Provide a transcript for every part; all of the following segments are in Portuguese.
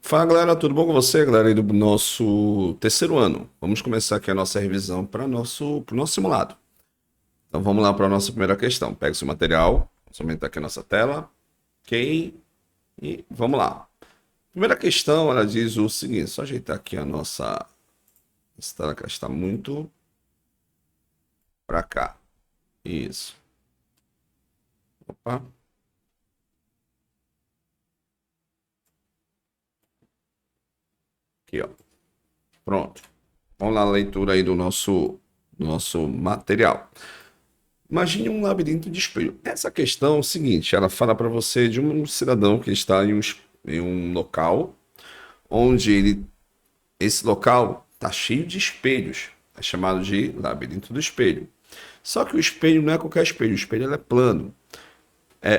Fala galera, tudo bom com você, galera aí do nosso terceiro ano? Vamos começar aqui a nossa revisão para pro nosso simulado. Então vamos lá para a nossa primeira questão. Pega o seu material, vamos aumentar aqui a nossa tela, ok? E vamos lá. Primeira questão, ela diz o seguinte, só ajeitar aqui a nossa... Essa tela que está muito para cá. Isso. Opa. Aqui, ó. Pronto. Vamos lá, a leitura aí do nosso material. Imagine um labirinto de espelho. Essa questão é o seguinte, ela fala para você de um cidadão que está em um local onde esse local está cheio de espelhos. É chamado de labirinto do espelho. Só que o espelho não é qualquer espelho, o espelho ele é plano.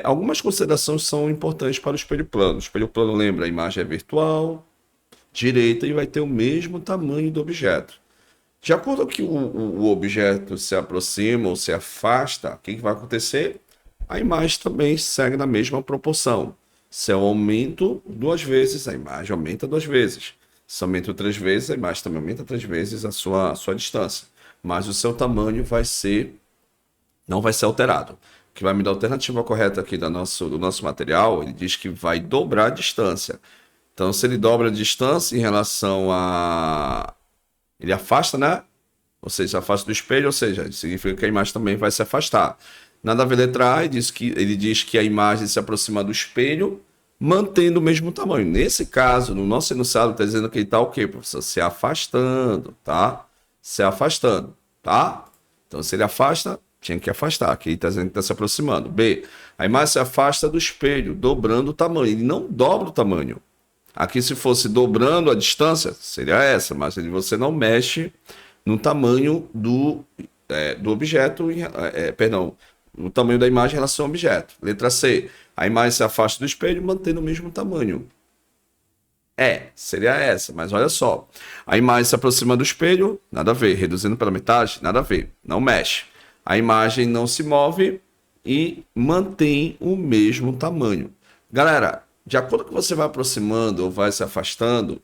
Algumas considerações são importantes para o espelho plano. O espelho plano lembra a imagem é virtual, direita e vai ter o mesmo tamanho do objeto. De acordo com que o objeto se aproxima ou se afasta, o que vai acontecer? A imagem também segue na mesma proporção. Se eu aumento duas vezes, a imagem aumenta duas vezes. Se eu aumento três vezes, a imagem também aumenta três vezes a sua distância. Mas o seu tamanho não vai ser alterado. O que vai me dar a alternativa correta aqui do nosso material, ele diz que vai dobrar a distância. Então, se ele dobra a distância em relação a... Ele afasta, né? Ou seja, afasta do espelho, ou seja, significa que a imagem também vai se afastar. Nada a ver letra A, ele diz que a imagem se aproxima do espelho, mantendo o mesmo tamanho. Nesse caso, no nosso enunciado, está dizendo que ele está o quê, professor? Se afastando, tá? Se afastando, tá? Então, se ele afasta, tinha que afastar. Aqui está dizendo que está se aproximando. B, a imagem se afasta do espelho, dobrando o tamanho. Ele não dobra o tamanho. Aqui, se fosse dobrando a distância, seria essa, mas você não mexe no tamanho do objeto, perdão, no tamanho da imagem em relação ao objeto. Letra C, a imagem se afasta do espelho mantendo o mesmo tamanho. Seria essa, mas olha só. A imagem se aproxima do espelho, nada a ver. Reduzindo pela metade, nada a ver. Não mexe. A imagem não se move e mantém o mesmo tamanho. Galera, de acordo com que você vai aproximando ou vai se afastando,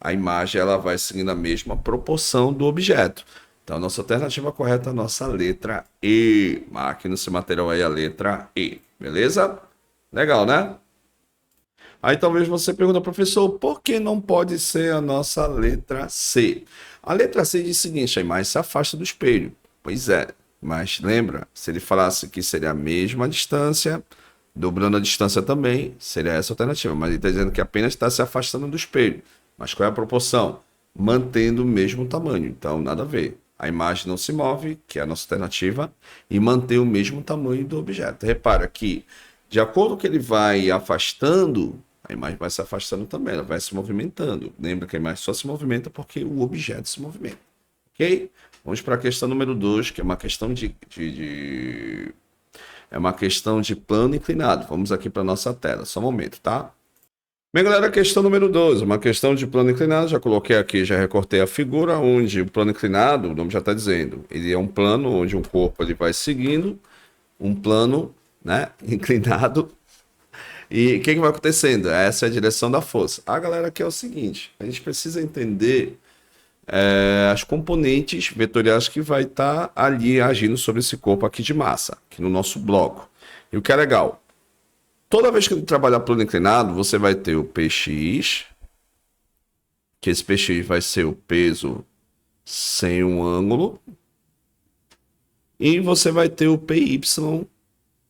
a imagem ela vai seguindo a mesma proporção do objeto. Então, a nossa alternativa correta é a nossa letra E. Marque no seu material aí a letra E. Beleza? Legal, né? Aí talvez você pergunte, professor, por que não pode ser a nossa letra C? A letra C diz o seguinte, a imagem se afasta do espelho. Pois é, mas lembra, se ele falasse que seria a mesma distância, dobrando a distância também, seria essa a alternativa. Mas ele está dizendo que apenas está se afastando do espelho. Mas qual é a proporção? Mantendo o mesmo tamanho. Então, nada a ver. A imagem não se move, que é a nossa alternativa, e mantém o mesmo tamanho do objeto. Repara que, de acordo com que ele vai afastando, a imagem vai se afastando também, ela vai se movimentando. Lembra que a imagem só se movimenta porque o objeto se movimenta. Ok? Vamos para a questão número 2, que é uma questão é uma questão de plano inclinado. Vamos aqui para a nossa tela, só um momento, tá? Bem, galera, questão número 12, uma questão de plano inclinado. Já coloquei aqui, já recortei a figura, onde o plano inclinado, o nome já está dizendo, ele é um plano onde um corpo ele vai seguindo, um plano, né, inclinado. E o que vai acontecendo? Essa é a direção da força. A galera, aqui é o seguinte, a gente precisa entender as componentes vetoriais que vai estar ali agindo sobre esse corpo aqui de massa, aqui no nosso bloco. E o que é legal, toda vez que ele trabalhar plano inclinado, você vai ter o Px, que esse Px vai ser o peso sem um ângulo, e você vai ter o Py,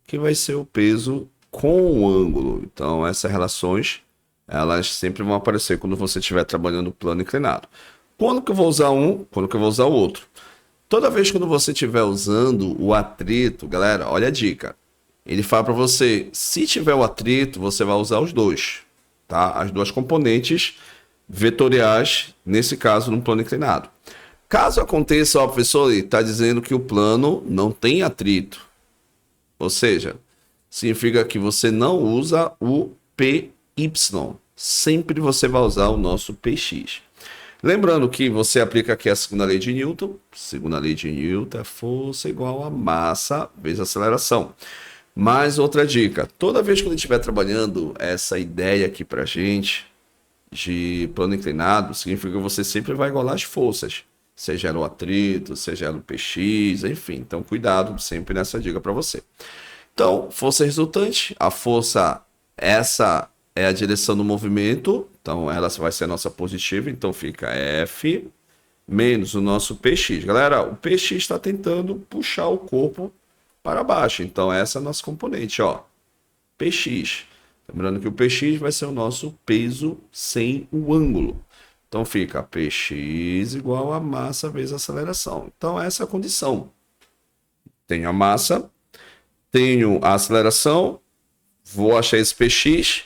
que vai ser o peso com o ângulo. Então, essas relações, elas sempre vão aparecer quando você estiver trabalhando plano inclinado. Quando que eu vou usar um, quando que eu vou usar o outro? Toda vez que você estiver usando o atrito, galera, olha a dica. Ele fala para você, se tiver o atrito, você vai usar os dois, tá? As duas componentes vetoriais, nesse caso, no plano inclinado. Caso aconteça, ó, professor, ele está dizendo que o plano não tem atrito. Ou seja, significa que você não usa o Py. Sempre você vai usar o nosso Px. Lembrando que você aplica aqui a segunda lei de Newton. Segunda lei de Newton é força igual a massa vezes aceleração. Mais outra dica. Toda vez que ele estiver trabalhando essa ideia aqui pra gente, de plano inclinado, significa que você sempre vai igualar as forças. Seja ela o atrito, seja ela o PX, enfim. Então, cuidado sempre nessa dica para você. Então, força resultante, a força, essa é a direção do movimento, então ela vai ser a nossa positiva, então fica F menos o nosso PX. Galera, o PX está tentando puxar o corpo para baixo, então essa é a nossa componente, ó, PX. Lembrando que o PX vai ser o nosso peso sem o ângulo. Então fica PX igual a massa vezes a aceleração. Então essa é a condição. Tenho a massa, tenho a aceleração, vou achar esse PX,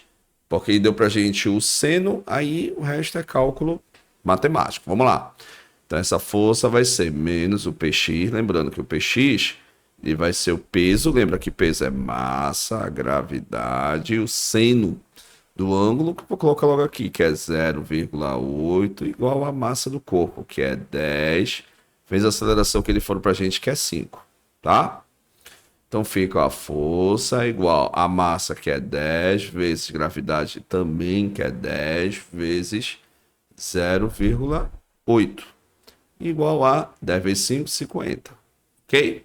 porque deu pra gente o seno, aí o resto é cálculo matemático. Vamos lá. Então essa força vai ser menos o PX, lembrando que o PX ele vai ser o peso, lembra que peso é massa, a gravidade, o seno do ângulo, que eu vou colocar logo aqui, que é 0,8, igual a massa do corpo, que é 10, vezes a aceleração que ele for pra gente, que é 5, tá? Então fica a força igual a massa, que é 10, vezes gravidade também, que é 10, vezes 0,8. Igual a 10 vezes 5, 50. Ok?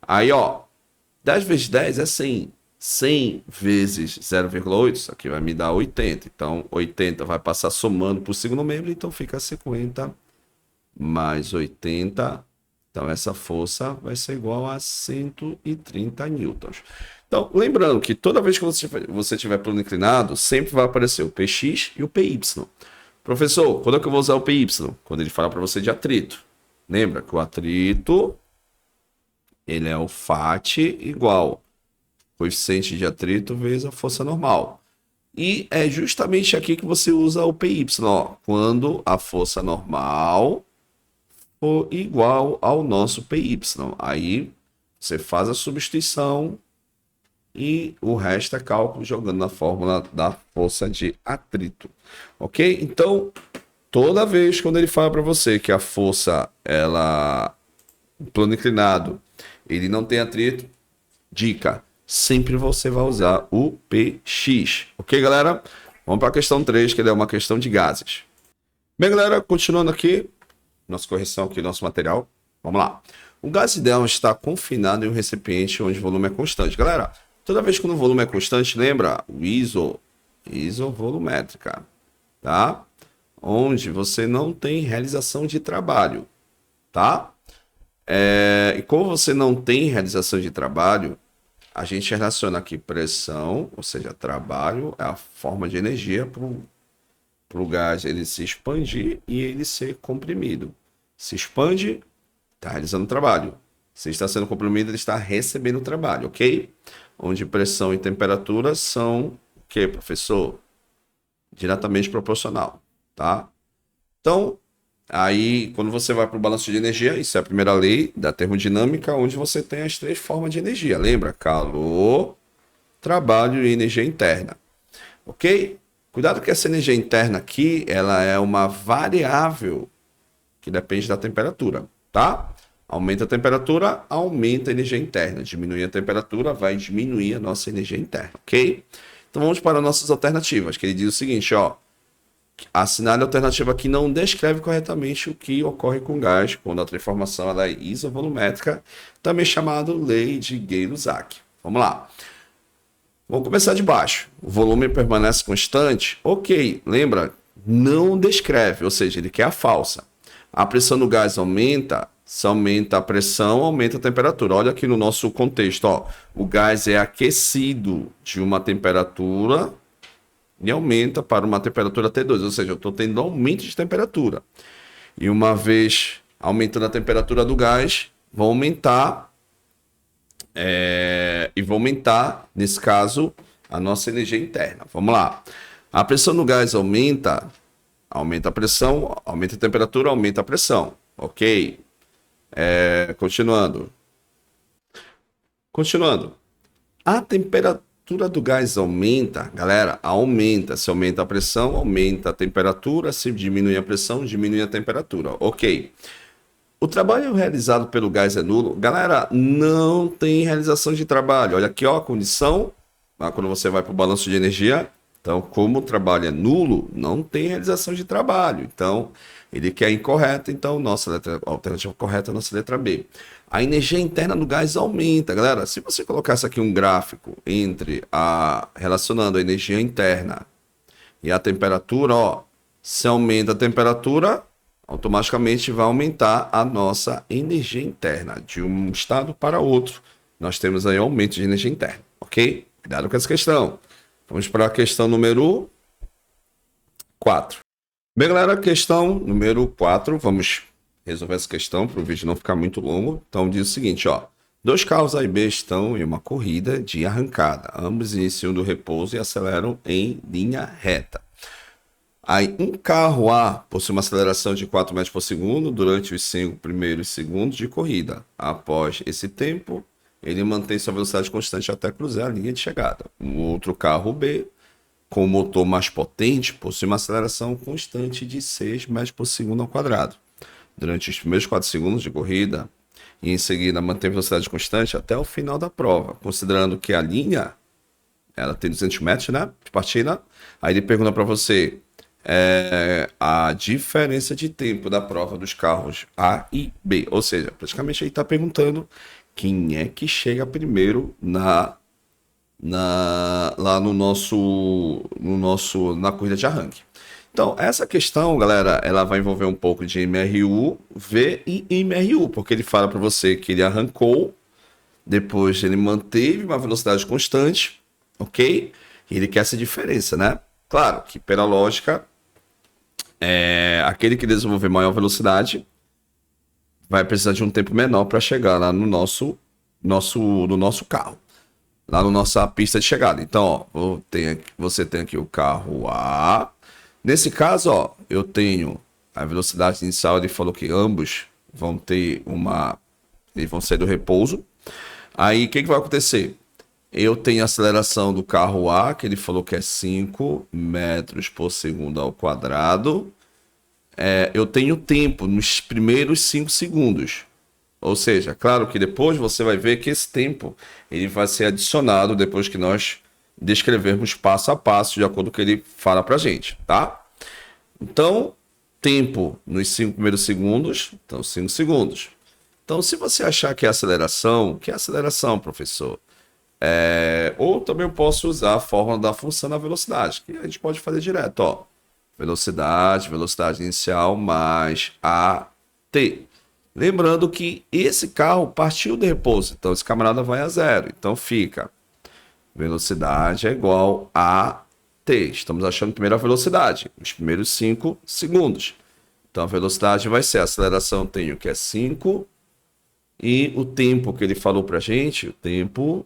Aí, ó, 10 vezes 10 é 100. 100 vezes 0,8, isso aqui vai me dar 80. Então, 80 vai passar somando por segundo membro, então fica 50 mais 80. Então, essa força vai ser igual a 130 newtons. Então, lembrando que toda vez que você tiver plano inclinado, sempre vai aparecer o PX e o PY. Professor, quando é que eu vou usar o PY? Quando ele falar para você de atrito. Lembra que o atrito, ele é o FAT igual coeficiente de atrito vezes a força normal. E é justamente aqui que você usa o PY, ó, quando a força normal for igual ao nosso PY. Aí você faz a substituição e o resto é cálculo jogando na fórmula da força de atrito. Ok? Então, toda vez quando ele fala para você que a força, ela, plano inclinado, ele não tem atrito, dica, sempre você vai usar o PX. Ok, galera? Vamos para a questão 3, que é uma questão de gases. Bem, galera, continuando aqui, nossa correção aqui, nosso material. Vamos lá. O gás ideal está confinado em um recipiente onde o volume é constante. Galera, toda vez que o volume é constante, lembra o isovolumétrica, tá? Onde você não tem realização de trabalho, tá? E como você não tem realização de trabalho, a gente relaciona aqui pressão, ou seja, trabalho, é a forma de energia para o gás ele se expandir e ele ser comprimido. Se expande, está realizando trabalho. Se está sendo comprimido, ele está recebendo trabalho, ok? Onde pressão e temperatura são o que, professor? Diretamente proporcional, tá? Então, aí, quando você vai para o balanço de energia, isso é a primeira lei da termodinâmica, onde você tem as 3 formas de energia. Lembra? Calor, trabalho e energia interna. Ok? Cuidado que essa energia interna aqui, ela é uma variável que depende da temperatura, tá? Aumenta a temperatura, aumenta a energia interna. Diminui a temperatura, vai diminuir a nossa energia interna, ok? Então vamos para nossas alternativas, que ele diz o seguinte, ó. Assinale a alternativa que não descreve corretamente o que ocorre com gás quando a transformação ela é isovolumétrica, também chamado lei de Gay-Lussac. Vamos lá. Vamos começar de baixo. O volume permanece constante? Ok, lembra? Não descreve, ou seja, ele quer a falsa. A pressão do gás aumenta? Se aumenta a pressão, aumenta a temperatura. Olha aqui no nosso contexto, ó. O gás é aquecido de uma temperatura e aumenta para uma temperatura T2, ou seja, eu estou tendo aumento de temperatura. E uma vez aumentando a temperatura do gás, vou aumentar, nesse caso, a nossa energia interna. Vamos lá. A pressão do gás aumenta a pressão, aumenta a temperatura, aumenta a pressão. Ok? Continuando. A temperatura do gás aumenta, galera, aumenta. Se aumenta a pressão, aumenta a temperatura. Se diminui a pressão, diminui a temperatura. Ok. O trabalho realizado pelo gás é nulo. Galera, não tem realização de trabalho. Olha aqui, ó, a condição. Quando você vai para o balanço de energia, Então, como o trabalho é nulo, não tem realização de trabalho. Então, ele quer incorreto, então nossa alternativa correta é a nossa letra B. A energia interna do gás aumenta, galera. Se você colocasse aqui um gráfico entre relacionando a energia interna e a temperatura, ó, se aumenta a temperatura, automaticamente vai aumentar a nossa energia interna. De um estado para outro, nós temos aí aumento de energia interna, ok? Cuidado com essa questão. Vamos para a questão número 4. Bem, galera, questão número 4. Vamos resolver essa questão para o vídeo não ficar muito longo. Então, diz o seguinte, ó. Dois carros A e B estão em uma corrida de arrancada. Ambos iniciam do repouso e aceleram em linha reta. Aí, um carro A possui uma aceleração de 4 metros por segundo durante os 5 primeiros segundos de corrida. Após esse tempo, ele mantém sua velocidade constante até cruzar a linha de chegada. Um outro carro B, com motor mais potente, possui uma aceleração constante de 6 metros por segundo ao quadrado. Durante os primeiros 4 segundos de corrida, e em seguida mantém velocidade constante até o final da prova, considerando que a linha ela tem 200 metros, né, de partida. Aí ele pergunta para você a diferença de tempo da prova dos carros A e B. Ou seja, praticamente ele está perguntando quem é que chega primeiro lá na corrida de arranque. Então, essa questão, galera, ela vai envolver um pouco de MRU, V e MRU, porque ele fala para você que ele arrancou, depois ele manteve uma velocidade constante, ok? E ele quer essa diferença, né? Claro que, pela lógica, aquele que desenvolver maior velocidade vai precisar de um tempo menor para chegar lá no nosso carro, lá na nossa pista de chegada. Então, ó, você tem aqui o carro A. Nesse caso, ó, eu tenho a velocidade inicial. Ele falou que ambos vão ter eles vão sair do repouso. Aí, o que vai acontecer? Eu tenho a aceleração do carro A, que ele falou que é 5 metros por segundo ao quadrado. Eu tenho tempo nos primeiros 5 segundos. Ou seja, claro que depois você vai ver que esse tempo ele vai ser adicionado depois que nós descrevermos passo a passo, de acordo com o que ele fala pra gente, tá? Então, tempo nos 5 primeiros segundos, então 5 segundos. Então, se você achar que é aceleração, professor? Ou também eu posso usar a fórmula da função da velocidade, que a gente pode fazer direto, ó. Velocidade inicial mais AT. Lembrando que esse carro partiu do repouso, então esse camarada vai a zero. Então fica, velocidade é igual a T. Estamos achando primeiro a velocidade, os primeiros 5 segundos. Então a velocidade vai ser, a aceleração tenho que é 5, e o tempo que ele falou pra gente, o tempo...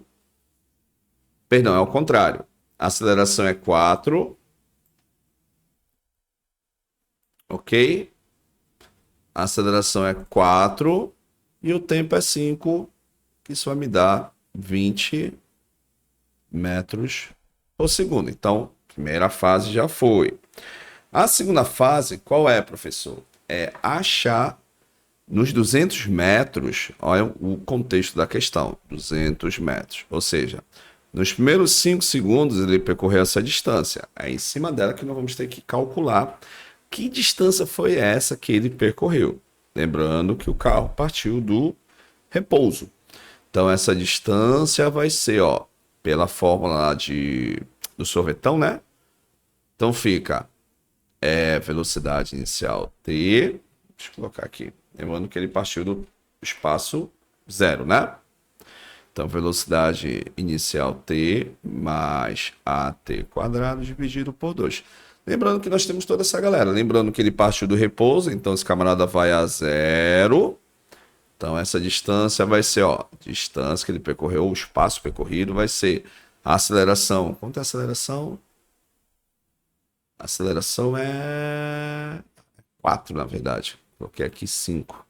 Perdão, é o contrário. A aceleração é 4. Ok? A aceleração é 4 e o tempo é 5, que isso vai me dar 20 metros por segundo. Então, primeira fase já foi. A segunda fase, qual é, professor? É achar nos 200 metros, olha o contexto da questão, 200 metros. Ou seja, nos primeiros 5 segundos ele percorreu essa distância. É em cima dela que nós vamos ter que calcular que distância foi essa que ele percorreu. Lembrando que o carro partiu do repouso. Então, essa distância vai ser, ó, pela fórmula do sorvetão, né? Então, fica velocidade inicial T. Deixa eu colocar aqui. Lembrando que ele partiu do espaço zero, né? Então, velocidade inicial T mais AT quadrado dividido por 2. Lembrando que nós temos toda essa galera. Lembrando que ele partiu do repouso, então esse camarada vai a zero. Então essa distância vai ser, ó, distância que ele percorreu, o espaço percorrido vai ser a aceleração. Quanto é a aceleração? A aceleração é 4, na verdade. Coloquei aqui 5.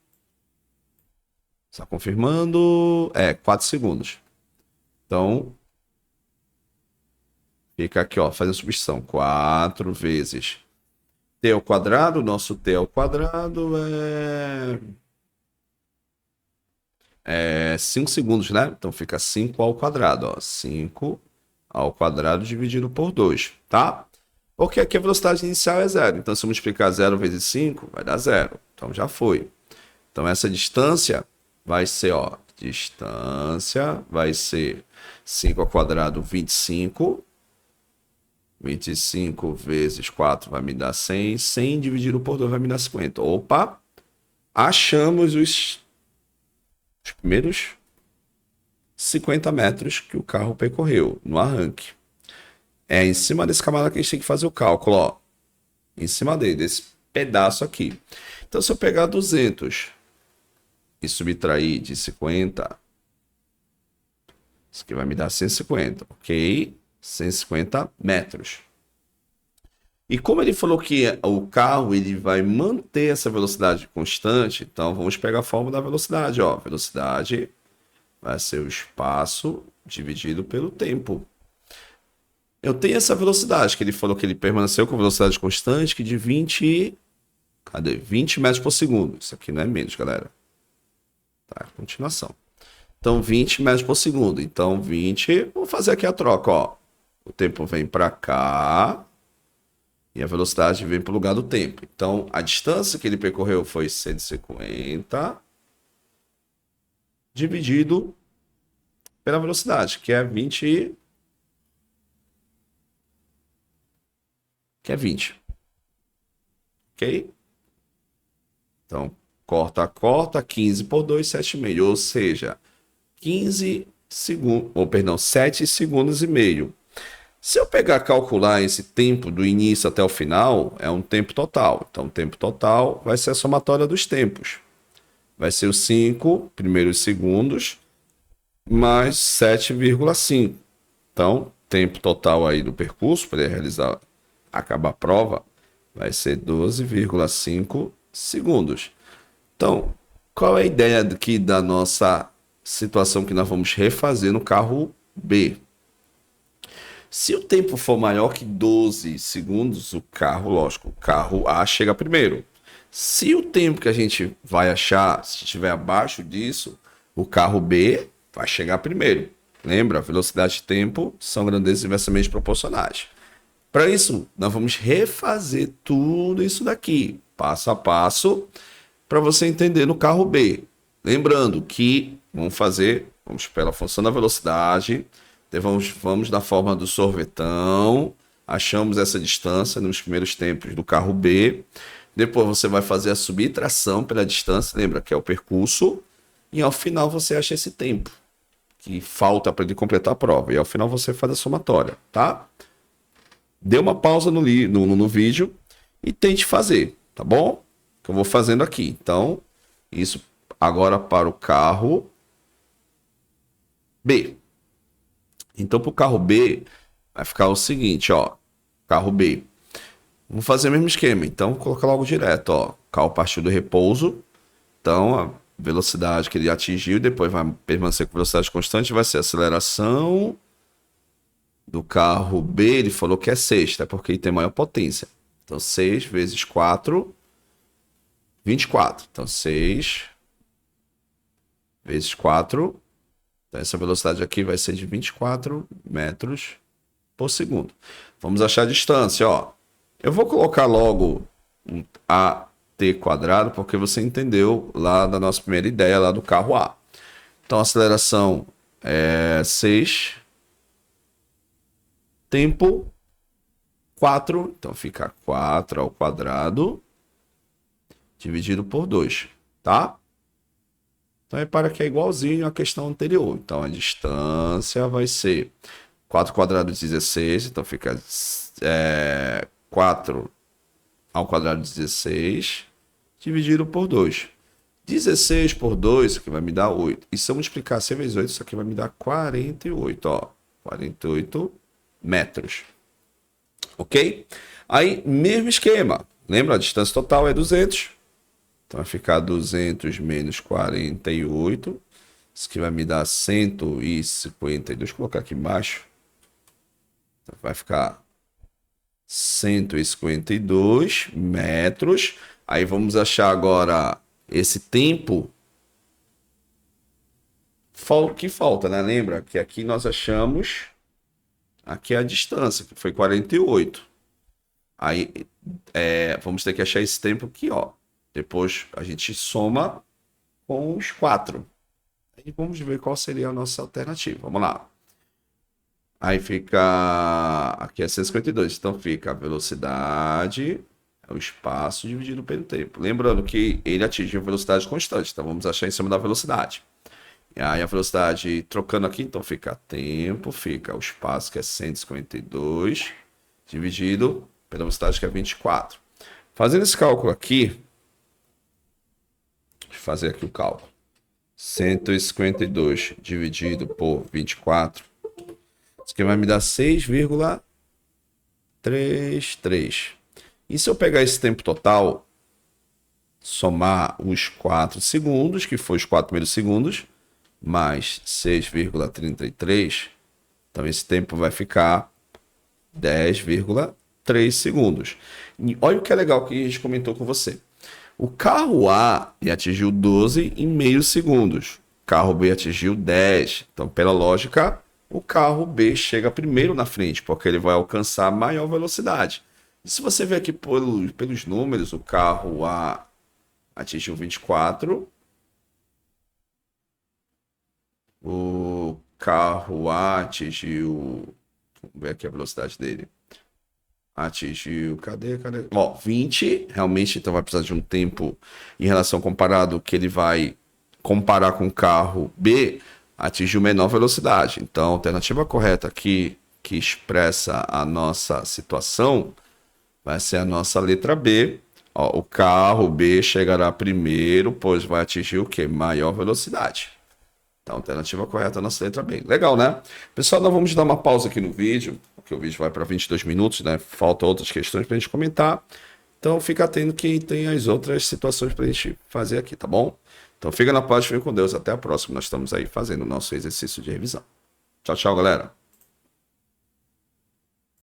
Está confirmando? 4 segundos. Então, fica aqui, ó, fazendo substituição. 4 vezes t ao quadrado. Nosso t ao quadrado é 5 segundos, né? Então fica 5 ao quadrado, ó. 5 ao quadrado dividido por 2, tá? Porque aqui a velocidade inicial é 0. Então, se eu multiplicar 0 vezes 5, vai dar 0. Então, já foi. Então, essa distância vai ser, ó, distância vai ser 5 ao quadrado, 25. 25 vezes 4 vai me dar 100. 100 dividido por 2 vai me dar 50. Opa! Achamos os primeiros 50 metros que o carro percorreu no arranque. É em cima desse camarada que a gente tem que fazer o cálculo, ó. Em cima dele, desse pedaço aqui. Então, se eu pegar 200 e subtrair de 50, isso aqui vai me dar 150, ok? 150 metros. E como ele falou que o carro ele vai manter essa velocidade constante, então vamos pegar a fórmula da velocidade, ó. Velocidade vai ser o espaço dividido pelo tempo. Eu tenho essa velocidade, que ele falou que ele permaneceu com velocidade constante, que de 20... Cadê? 20 metros por segundo. Isso aqui não é menos, galera. Tá, continuação. Então, 20 metros por segundo. Então, 20... Vou fazer aqui a troca, ó. O tempo vem para cá e a velocidade vem para o lugar do tempo. Então, a distância que ele percorreu foi 150 dividido pela velocidade, que é 20... Que é 20. Ok? Então, corta, 15 por 2, 7,5. Ou seja, 15 segundos, ou perdão, 7 segundos e meio. Se eu pegar calcular esse tempo do início até o final, é um tempo total. Então, o tempo total vai ser a somatória dos tempos. Vai ser os 5 primeiros segundos mais 7,5. Então, tempo total aí do percurso para realizar, acabar a prova, vai ser 12,5 segundos. Então, qual é a ideia aqui da nossa situação que nós vamos refazer no carro B? Se o tempo for maior que 12 segundos, o carro, lógico, o carro A chega primeiro. Se o tempo que a gente vai achar, se estiver abaixo disso, o carro B vai chegar primeiro. Lembra? Velocidade e tempo são grandezas inversamente proporcionais. Para isso, nós vamos refazer tudo isso daqui, passo a passo, para você entender no carro B. Lembrando que vamos pela função da velocidade, vamos da forma do sorvetão, achamos essa distância nos primeiros tempos do carro B, depois você vai fazer a subtração pela distância, lembra que é o percurso, e ao final você acha esse tempo que falta para ele completar a prova, e ao final você faz a somatória, tá? Dê uma pausa no vídeo e tente fazer, tá bom? Que eu vou fazendo aqui. Então, isso agora para o carro B. Então, para o carro B, vai ficar o seguinte, ó. Carro B. Vamos fazer o mesmo esquema. Então, vou colocar logo direto, ó. Carro partiu do repouso. Então, a velocidade que ele atingiu, depois vai permanecer com velocidade constante, vai ser a aceleração do carro B, ele falou que é 6, tá? Porque ele tem maior potência. Então, 6 vezes 4, 24. Então, 6 vezes 4. Então, essa velocidade aqui vai ser de 24 metros por segundo. Vamos achar a distância, ó. Eu vou colocar logo um AT quadrado, porque você entendeu lá da nossa primeira ideia, lá do carro A. Então, a aceleração é 6. Tempo 4, então fica 4 ao quadrado dividido por 2, tá? Então repara que é igualzinho à questão anterior. Então a distância vai ser 4 quadrado de 16, então fica 4 ao quadrado de 16 dividido por 2. 16 por 2, isso aqui vai me dar 8. E se eu multiplicar 6 vezes 8, isso aqui vai me dar 48, ó. 48 metros. Ok? Aí, mesmo esquema. Lembra? A distância total é 200. Então, vai ficar 200 menos 48. Isso aqui vai me dar 152. Vou colocar aqui embaixo. Então, vai ficar 152 metros. Aí, vamos achar agora esse tempo que falta, né? Lembra que aqui nós achamos aqui é a distância, que foi 48. Aí, vamos ter que achar esse tempo aqui, ó. Depois a gente soma com os 4. Aí vamos ver qual seria a nossa alternativa. Vamos lá. Aí fica... Aqui é 152. Então fica a velocidade, é o espaço dividido pelo tempo. Lembrando que ele atinge a velocidade constante. Então vamos achar em cima da velocidade. E aí a velocidade trocando aqui, então fica tempo, fica o espaço que é 152, dividido pela velocidade que é 24. Fazendo esse cálculo aqui, deixa eu fazer aqui o cálculo. 152 dividido por 24, isso aqui vai me dar 6,33. E se eu pegar esse tempo total, somar os 4 segundos, que foi os 4 primeiros segundos, mais 6,33, então esse tempo vai ficar 10,3 segundos. E olha o que é legal que a gente comentou com você. O carro A atingiu 12,5 segundos. O carro B atingiu 10. Então, pela lógica, o carro B chega primeiro na frente, porque ele vai alcançar maior velocidade. E se você ver aqui pelos números, o carro A atingiu 24. O carro A atingiu... Vamos ver aqui a velocidade dele. Atingiu... Cadê? Ó, 20. Realmente, então vai precisar de um tempo em relação comparado que ele vai comparar com o carro B, atingiu menor velocidade. Então, a alternativa correta aqui, que expressa a nossa situação, vai ser a nossa letra B. Ó, o carro B chegará primeiro, pois vai atingir o quê? Maior velocidade. Então, a alternativa correta é a nossa letra B. Legal, né? Pessoal, nós vamos dar uma pausa aqui no vídeo, porque o vídeo vai para 22 minutos, né? Faltam outras questões para a gente comentar. Então, fica atento que tem as outras situações para a gente fazer aqui, tá bom? Então, fica na paz, fique com Deus. Até a próxima. Nós estamos aí fazendo o nosso exercício de revisão. Tchau, tchau, galera.